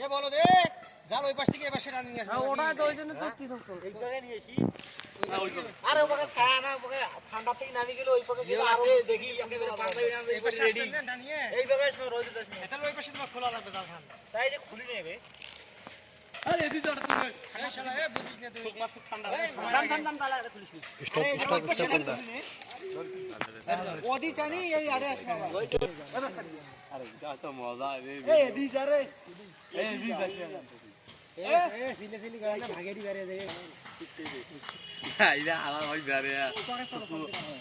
এ বলো দে জাল ওই পাশ থেকে এই পাশে টান নিয়ে আসো ওটা তো ওই জন্য তো কি করছো এই জায়গায় নিয়ে এসি আরে ওকে ছায়া না ওকে ঠান্ডা থেকে নামি গেল ওই পকে গেলে আরো দেখি একেবারে পাগলা না এই পাশে রেডি টানিয়ে এই জায়গায় সব রোজ দেশ এটা ওই পাশে তোমার খোলা লাগবে জাল ঠান্ডা তাই যে খুলি নেবে আরে এদি জড় তুই আরে শালা এ বুঝিস না তুই মাছ ঠান্ডা দাম দাম তালা এটা খুলিস ওদি টানি এই আরে আরে যা তো মজা রে এই দি যা রে এই দি যা এ সিলে সিলি করে না ভাগেরি বেরিয়ে যায় আইলা আমার ভাই বেরে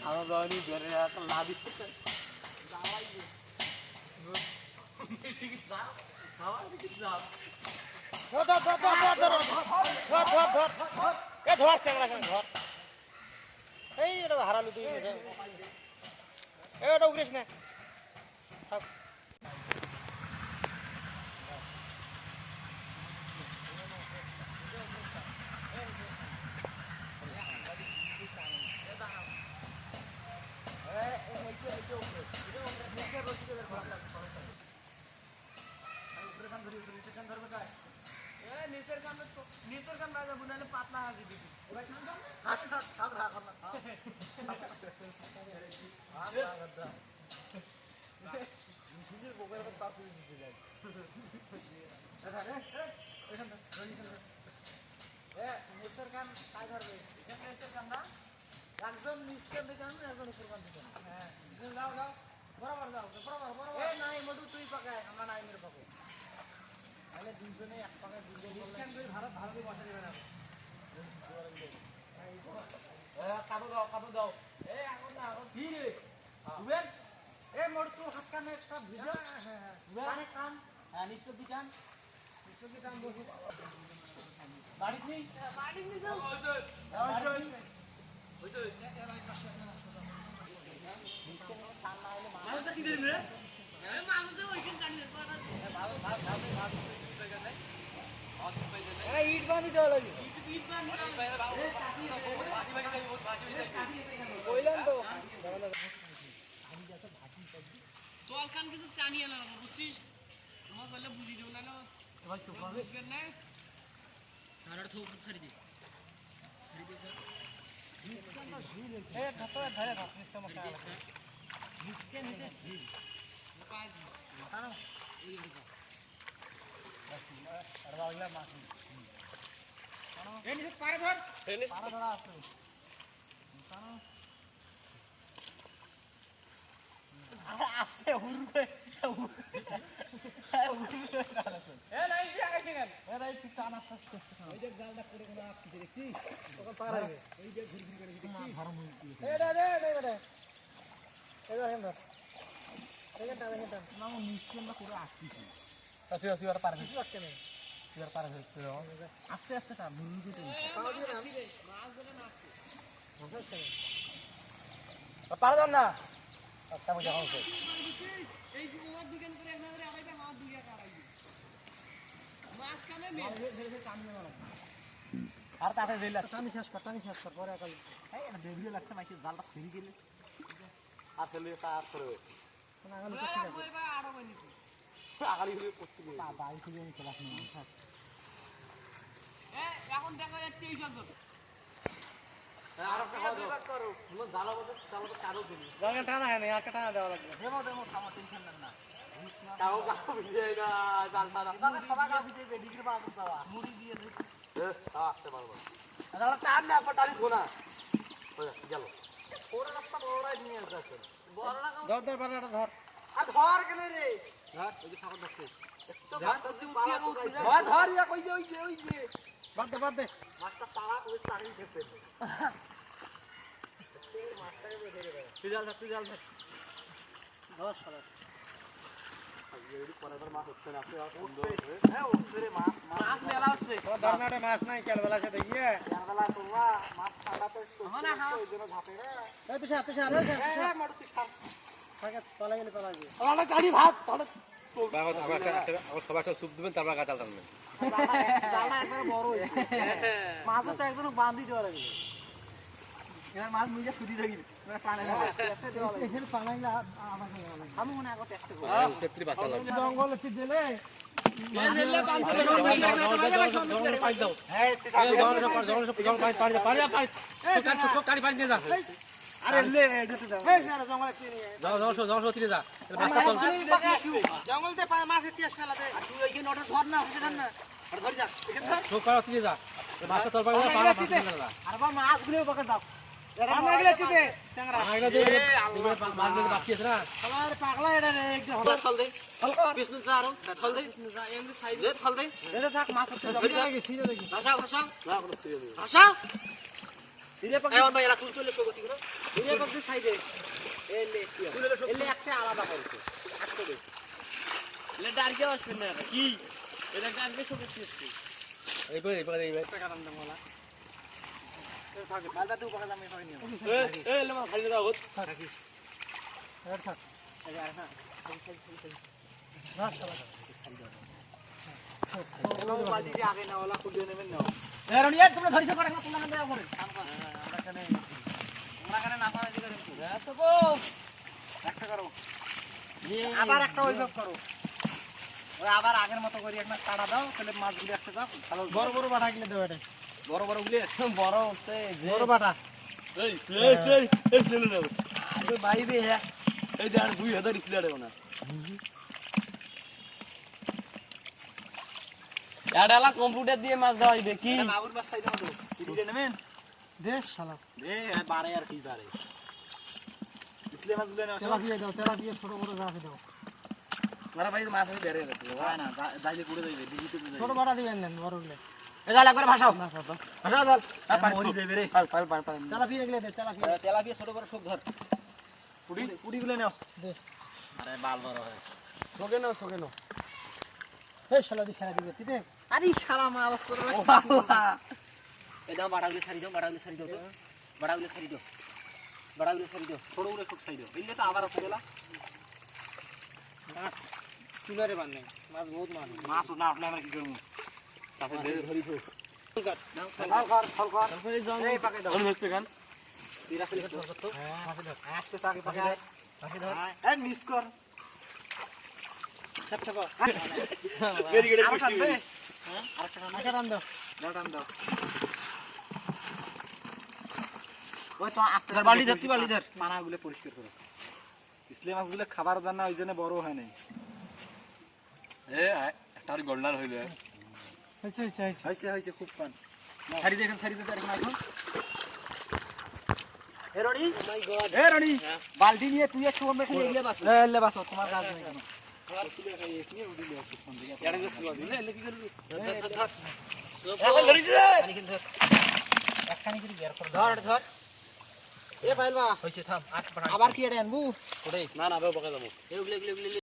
আমার বাড়ি বেরে তো লাভি ধর ধর ধর ধর ধর ধর ধর ধর এ ধর চ্যাংড়া ধর এই এটা হারালু তুই এ ওটা উগরিস না থাক নিচের কাম রাজা বুনালে পাতলা হাজি দিবি আচ্ছা থাক রাখ না নিজের বগের কথা তার করে দিতে যায় এ নিচের কাম কাজ করবে এখানে নিচের কাম না একজন নিচের দিকে না একজন উপর কাম দিকে হ্যাঁ যাও যাও বরাবর যাও বরাবর এ নাই মধু তুই পাকায় আমরা নাই মেরে পাবো তাহলে দুইজনে এক পাকায় দুইজন নিচকান করে ভারত ভারতে বসা দিবে না কাবু দাও এ এখন না এখন কি রে বুবেন এ মোর তোর হাত কানে একটা ভিডিও কানে কান নিচের দিকে কান নিচের দিকে কান বসে বাড়ি নেই যাও মানুষ কি দিবি রে এ মানুষ ওইখান কানে পাড়া এরা ইট বাঁধি দেওয়া লাগে কইলাম তো তোর কান কিছু টানিয়ে না বুঝছিস তোমার বলে বুঝি দেব না না ভাই তো বুঝবেন না আর তো ছাড়ি দে এ ধর ধরে ধর নিচে মশা নিচে নিচে ঝিল পাঁচ কানো এই আর বাগলা মাছ এ নিচে পারে ধর পারা ধরা আছে আস্তে উড়বে এ নাই কি আগে কেন এরা একটু টানা ফাস করতে ওই যে জালটা করে কোনো কিছু দেখছিস তখন পারা যাবে এই যে ঘুরি ঘুরি করে দেখছিস ধরম হইছে এ দে বেটা এ ধর হেন ধর এখানে টান এখানে টান না নিচে আমরা করে আসতেছি তুই তুই আর পারবি তুই আটকে নে তুই আর পারা হইছে আস্তে আস্তে টান ঘুরি ঘুরি করে পাও দিয়ে না মাছ ধরে না পারা দাও না একটা মজা হচ্ছে এই যে ওর দুজন করে একটা করে আড়াইটা মাছ দুইয়া কাটাইবি মাছ কানে মে আর তাতে দিলা টানি শেষ কর পরে একাল এই না বেরিয়ে লাগছে মাইকে জালটা ফেরি গেলে আসলে কাজ করবে কোন আগালি ওই ভাই আড়ো বানিছি আগালি হলে করতে গেলে বাড়ি থেকে আমি ক্লাস নিয়ে এ এখন দেখা যাচ্ছে এই শব্দ আর একটা করো তুমি জালা বলতে কারো দিবি জায়গা টানা হয় না একটা টানা দেওয়া লাগবে দেবো থামা টেনশন না কাও কাও বিজে না জাল টানা সবাই গা ভিতরে ডিগ্রি পাওয়া যাওয়া মুড়ি দিয়ে আসতে পারবো জালা টান না একটা টানি খোনা গেল ওরা রাস্তা বড়াই নিয়ে আসছে বড় না ধর ধর বাড়াটা ধর আর ধর কেন রে ধর ওই যে ঠাকুর ধরছে ধর ইয়া কই যে ওই যে বাদ দে মাছটা পাড়া ওই চাকরি খেতে তুই জাল ধর ধর সারা মাছ হচ্ছে না হ্যাঁ ওরে মাছ মাছ মেলা হচ্ছে ধরনাটা মাছ নাই কাল বেলা সাথে গিয়ে বেলা তোমরা মাছ ঠান্ডাতে ওই জন্য ঝাপে রে এই তুই সাথে সাথে হ্যাঁ মারু তুই সার থাকে পালা গেলে পালা গেলে ওরা গাড়ি ভাত তাহলে সবাই সুপ দিবেন তারপর গাছ টানবেন জানা একবার বড় হইছে মাছ তো একদম বাঁধি দেওয়া লাগবে এবার মাছ মুজে ছুটি থাকি এখানে পানাইলে আবার আমি মনে আগত একটা জঙ্গল কি দিলে আরে লে এটাতে দাও এই স্যার জঙ্গলে কি নিয়ে জঙ্গলতে মাছ ইতিহাস ফেলা দে তুই ওইখানে ওটা ধর না ওটা ধর না ওটা ধর যা এখানে ধর আর বা মাছগুলো বকে দাও পানাইলে কি দে চ্যাংরা আমার পাগলা এটা রে একটু হবে থল দে বিষ্ণু যা আরো থল দে এমনি সাইড দে থল দে এটা থাক মাছ হচ্ছে ভাষা ভাষা ভাষা সিরে পাক এমন ভাই এরা তুল তুলে শোগতি করো সিরে পাক দিয়ে সাইডে এলে একটা আলাদা করছে আটকে দে লে ডারকে আসবে না কি এটা ডারকে শোগতি আসছে মালটা তুই বকা দামে করে নিও বালতি দিয়ে আগে না ওলা খুলে নেবেন না এরনিয়া তোমরা ধরিতে পারে না তোমরা দেয়া করে আমরা কানে না পারে দিকে একটা করো আবার একটা ওইভাবে করো ওই আবার আগের মতো করে একটা কাটা দাও তাহলে মাছগুলো একটা দাও ভালো বড় বড় বাটা গিলে দেও এটা বড় বড় গুলি বড় হচ্ছে বড় বাটা বাড়ি দিয়ে হ্যাঁ এই যে আর 2000 ইসলারে না এডালা কম্পিউটার দিয়ে মাছ দেওয়া হইবে কি বাবুর বাস সাইড মতো সিডিতে নেবেন দে শালা দে বারে আর কি বারে ইসলে মাছগুলো না তেলা দিয়ে ছোট বড় যা আছে দাও মারা ভাই মাছ আমি বেরে রাখতে না না যাইলে পুরো যাইবে ডিজিটে ছোট বাটা দিবেন না বড় গুলো এডালা করে ভাষাও না সব ভাষাও ধর মরি যাবে রে তেলা ফিরে গেলে দে তেলা ফিরে তেলাপিয়া ছোট বড় সব ধর পুরি পুরিগুলো নাও দে আরে বাল বড় হয় সোগে নাও এই শালা দি খেলা দিবে তিতে আরে শালা মাছ করে ও বাবা এদাও বাড়াগুলো ছাড়ি দাও বাড়াগুলো ছাড়ি দাও তো বাড়াগুলো ছাড়ি দাও বাড়াগুলো ছাড়ি দাও ছোট গুলো খুব সাইড ইল্লে তো আবার পড়লা চুলারে বান নাই মাছ বহুত মাছ মাছ না উঠলে আমরা কি করব তারপর ধরে ধরি তো দাও ফল কর তারপরে জং এই পাকে দাও ধরতে গান তিরা ফেলে করতে হ্যাঁ পাশে দাও আস্তে তাকে পাকে পাশে ধর এই মিস কর ছাপ ছাপ ভেরি গুড আরেকটা আরেকটা আরেকটা রান দাও টান দাও ওই তো আস্তে ধর বালতি ধর তুই বালতি ধর পানাগুলো পরিষ্কার করো ইসলে মাছগুলো খাবার জানা ওই জন্য বড় হয় নাই একটা গোল্ডার হইলো হইছে হয়েছে খুব পান ছাড়ি দেখেন ছাড়ি দিতে এখন এখন এ রনি বালতি নিয়ে তুই একটু কমবে খালি এগিয়ে বাস এলে বাস তোমার কাজ নেই কেন এড়ে গেছ দিলে এলে কি করবি ধর ধর ধর এখন ধরিস রে খানিক ধর একখানি করে বের কর ধর ধর এ ফাইলবা হইছে থাম আট পাড়া আবার কি এটা আনবু না না বে বকা যাবো এগুলো এগুলো এগুলো